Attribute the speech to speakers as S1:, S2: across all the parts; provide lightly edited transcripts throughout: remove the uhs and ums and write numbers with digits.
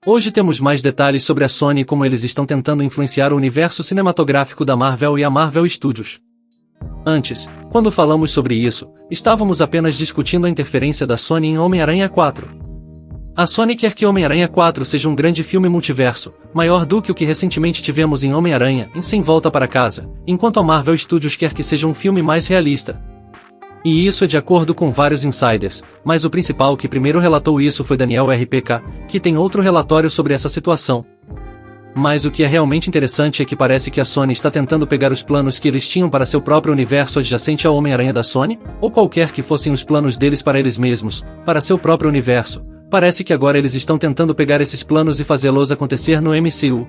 S1: Hoje temos mais detalhes sobre a Sony e como eles estão tentando influenciar o universo cinematográfico da Marvel e a Marvel Studios. Antes, quando falamos sobre isso, estávamos apenas discutindo a interferência da Sony em Homem-Aranha 4. A Sony quer que Homem-Aranha 4 seja um grande filme multiverso, maior do que o que recentemente tivemos em Homem-Aranha em Sem Volta para Casa, enquanto a Marvel Studios quer que seja um filme mais realista. E isso é de acordo com vários insiders, mas o principal que primeiro relatou isso foi Daniel RPK, que tem outro relatório sobre essa situação. Mas o que é realmente interessante é que parece que a Sony está tentando pegar os planos que eles tinham para seu próprio universo adjacente ao Homem-Aranha da Sony, ou qualquer que fossem os planos deles para eles mesmos, para seu próprio universo. Parece que agora eles estão tentando pegar esses planos e fazê-los acontecer no MCU.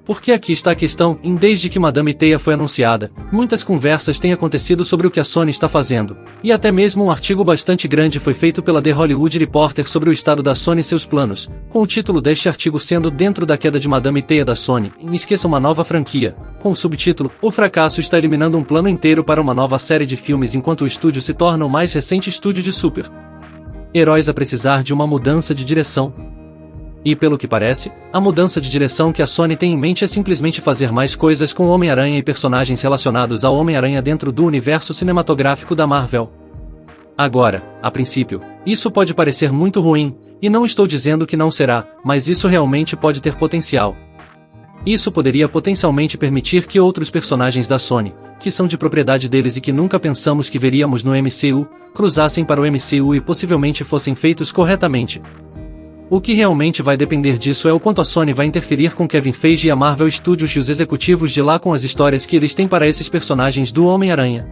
S1: Porque aqui está a questão, desde que Madame Teia foi anunciada, muitas conversas têm acontecido sobre o que a Sony está fazendo, e até mesmo um artigo bastante grande foi feito pela The Hollywood Reporter sobre o estado da Sony e seus planos, com o título deste artigo sendo Dentro da queda de Madame Teia da Sony, esqueça uma nova franquia, com o subtítulo, O fracasso está eliminando um plano inteiro para uma nova série de filmes enquanto o estúdio se torna o mais recente estúdio de super-heróis a precisar de uma mudança de direção. E pelo que parece, a mudança de direção que a Sony tem em mente é simplesmente fazer mais coisas com o Homem-Aranha e personagens relacionados ao Homem-Aranha dentro do universo cinematográfico da Marvel. Agora, a princípio, isso pode parecer muito ruim, e não estou dizendo que não será, mas isso realmente pode ter potencial. Isso poderia potencialmente permitir que outros personagens da Sony, que são de propriedade deles e que nunca pensamos que veríamos no MCU, cruzassem para o MCU e possivelmente fossem feitos corretamente. O que realmente vai depender disso é o quanto a Sony vai interferir com Kevin Feige e a Marvel Studios e os executivos de lá com as histórias que eles têm para esses personagens do Homem-Aranha.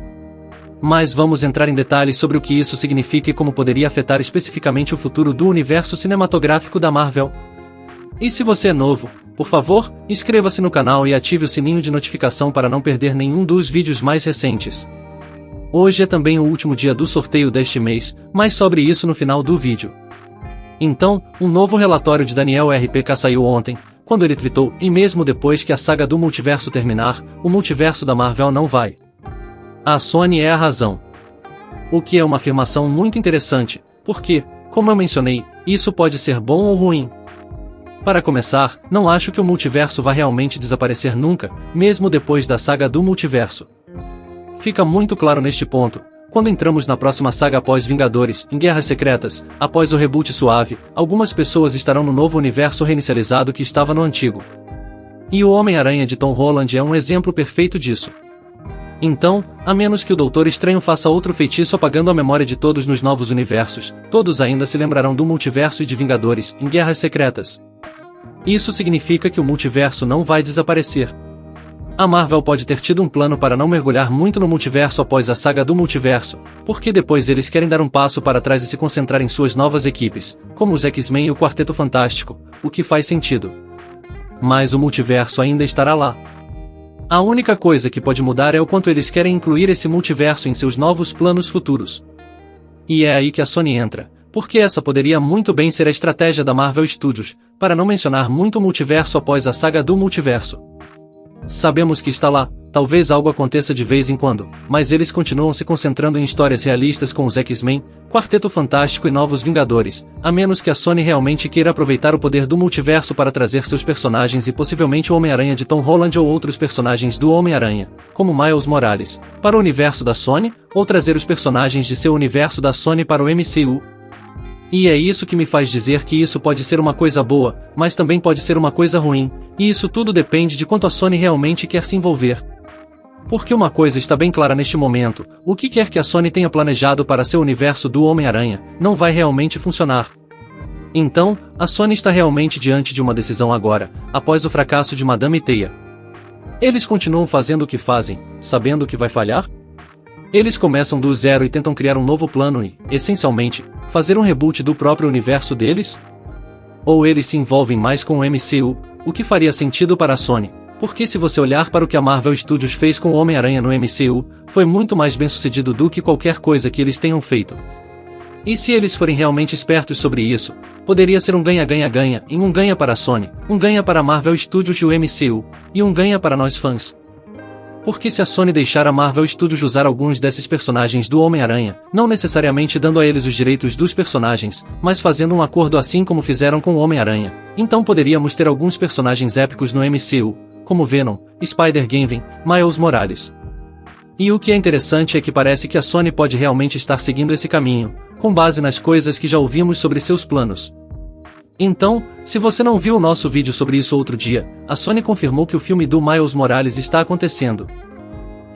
S1: Mas vamos entrar em detalhes sobre o que isso significa e como poderia afetar especificamente o futuro do universo cinematográfico da Marvel. E se você é novo, por favor, inscreva-se no canal e ative o sininho de notificação para não perder nenhum dos vídeos mais recentes. Hoje é também o último dia do sorteio deste mês, mas sobre isso no final do vídeo. Então, um novo relatório de Daniel RPK saiu ontem, quando ele tweetou, e mesmo depois que a saga do multiverso terminar, o multiverso da Marvel não vai. A Sony é a razão. O que é uma afirmação muito interessante, porque, como eu mencionei, isso pode ser bom ou ruim. Para começar, não acho que o multiverso vá realmente desaparecer nunca, mesmo depois da saga do multiverso. Fica muito claro neste ponto. Quando entramos na próxima saga após Vingadores, em Guerras Secretas, após o reboot suave, algumas pessoas estarão no novo universo reinicializado que estava no antigo. E o Homem-Aranha de Tom Holland é um exemplo perfeito disso. Então, a menos que o Doutor Estranho faça outro feitiço apagando a memória de todos nos novos universos, todos ainda se lembrarão do multiverso e de Vingadores, em Guerras Secretas. Isso significa que o multiverso não vai desaparecer. A Marvel pode ter tido um plano para não mergulhar muito no multiverso após a saga do multiverso, porque depois eles querem dar um passo para trás e se concentrar em suas novas equipes, como os X-Men e o Quarteto Fantástico, o que faz sentido. Mas o multiverso ainda estará lá. A única coisa que pode mudar é o quanto eles querem incluir esse multiverso em seus novos planos futuros. E é aí que a Sony entra, porque essa poderia muito bem ser a estratégia da Marvel Studios, para não mencionar muito o multiverso após a saga do multiverso. Sabemos que está lá, talvez algo aconteça de vez em quando, mas eles continuam se concentrando em histórias realistas com os X-Men, Quarteto Fantástico e Novos Vingadores, a menos que a Sony realmente queira aproveitar o poder do multiverso para trazer seus personagens e possivelmente o Homem-Aranha de Tom Holland ou outros personagens do Homem-Aranha, como Miles Morales, para o universo da Sony, ou trazer os personagens de seu universo da Sony para o MCU. E é isso que me faz dizer que isso pode ser uma coisa boa, mas também pode ser uma coisa ruim, e isso tudo depende de quanto a Sony realmente quer se envolver. Porque uma coisa está bem clara neste momento, o que quer que a Sony tenha planejado para seu universo do Homem-Aranha, não vai realmente funcionar. Então, a Sony está realmente diante de uma decisão agora, após o fracasso de Madame Teia. Eles continuam fazendo o que fazem, sabendo que vai falhar? Eles começam do zero e tentam criar um novo plano e, essencialmente, fazer um reboot do próprio universo deles? Ou eles se envolvem mais com o MCU, o que faria sentido para a Sony, porque se você olhar para o que a Marvel Studios fez com o Homem-Aranha no MCU, foi muito mais bem sucedido do que qualquer coisa que eles tenham feito. E se eles forem realmente espertos sobre isso, poderia ser um ganha-ganha-ganha, e um ganha para a Sony, um ganha para a Marvel Studios e o MCU, e um ganha para nós fãs. Porque se a Sony deixar a Marvel Studios usar alguns desses personagens do Homem-Aranha, não necessariamente dando a eles os direitos dos personagens, mas fazendo um acordo assim como fizeram com o Homem-Aranha, então poderíamos ter alguns personagens épicos no MCU, como Venom, Spider-Gwen, Miles Morales. E o que é interessante é que parece que a Sony pode realmente estar seguindo esse caminho, com base nas coisas que já ouvimos sobre seus planos. Então, se você não viu o nosso vídeo sobre isso outro dia, a Sony confirmou que o filme do Miles Morales está acontecendo.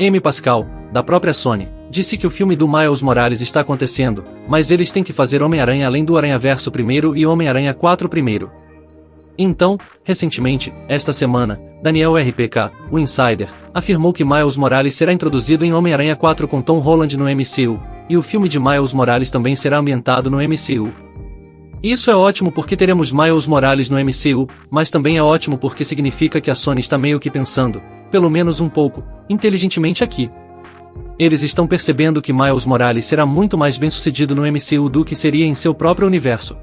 S1: Amy Pascal, da própria Sony, disse que o filme do Miles Morales está acontecendo, mas eles têm que fazer Homem-Aranha além do Aranhaverso primeiro e Homem-Aranha 4 primeiro. Então, recentemente, esta semana, Daniel RPK, o Insider, afirmou que Miles Morales será introduzido em Homem-Aranha 4 com Tom Holland no MCU, e o filme de Miles Morales também será ambientado no MCU. Isso é ótimo porque teremos Miles Morales no MCU, mas também é ótimo porque significa que a Sony está meio que pensando, pelo menos um pouco, inteligentemente aqui. Eles estão percebendo que Miles Morales será muito mais bem-sucedido no MCU do que seria em seu próprio universo.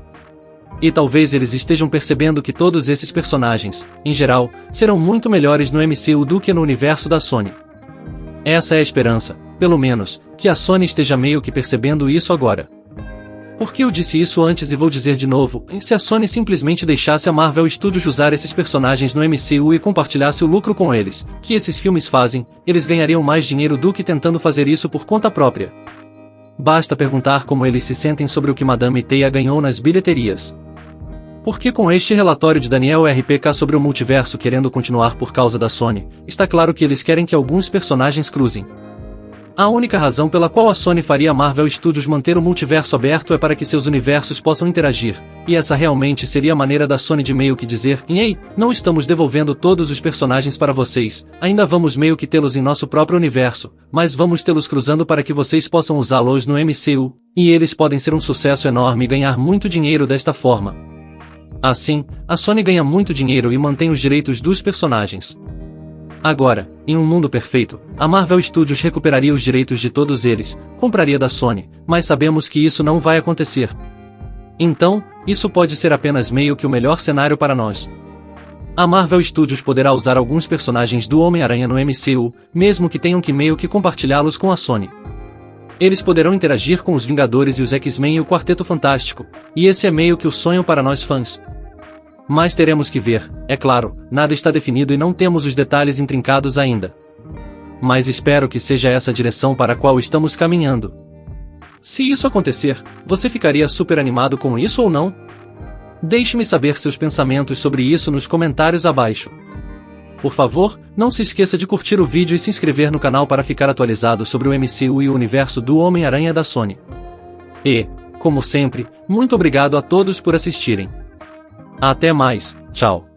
S1: E talvez eles estejam percebendo que todos esses personagens, em geral, serão muito melhores no MCU do que no universo da Sony. Essa é a esperança, pelo menos, que a Sony esteja meio que percebendo isso agora. Porque eu disse isso antes e vou dizer de novo, se a Sony simplesmente deixasse a Marvel Studios usar esses personagens no MCU e compartilhasse o lucro com eles, que esses filmes fazem, eles ganhariam mais dinheiro do que tentando fazer isso por conta própria. Basta perguntar como eles se sentem sobre o que Madame Teia ganhou nas bilheterias. Porque com este relatório de Daniel RPK sobre o multiverso querendo continuar por causa da Sony, está claro que eles querem que alguns personagens cruzem. A única razão pela qual a Sony faria a Marvel Studios manter o multiverso aberto é para que seus universos possam interagir, e essa realmente seria a maneira da Sony de meio que dizer, ei, não estamos devolvendo todos os personagens para vocês, ainda vamos meio que tê-los em nosso próprio universo, mas vamos tê-los cruzando para que vocês possam usá-los no MCU, e eles podem ser um sucesso enorme e ganhar muito dinheiro desta forma. Assim, a Sony ganha muito dinheiro e mantém os direitos dos personagens. Agora, em um mundo perfeito, a Marvel Studios recuperaria os direitos de todos eles, compraria da Sony, mas sabemos que isso não vai acontecer. Então, isso pode ser apenas meio que o melhor cenário para nós. A Marvel Studios poderá usar alguns personagens do Homem-Aranha no MCU, mesmo que tenham que meio que compartilhá-los com a Sony. Eles poderão interagir com os Vingadores e os X-Men e o Quarteto Fantástico, e esse é meio que o sonho para nós fãs. Mas teremos que ver, é claro, nada está definido e não temos os detalhes intrincados ainda. Mas espero que seja essa a direção para a qual estamos caminhando. Se isso acontecer, você ficaria super animado com isso ou não? Deixe-me saber seus pensamentos sobre isso nos comentários abaixo. Por favor, não se esqueça de curtir o vídeo e se inscrever no canal para ficar atualizado sobre o MCU e o universo do Homem-Aranha da Sony. E, como sempre, muito obrigado a todos por assistirem. Até mais, tchau.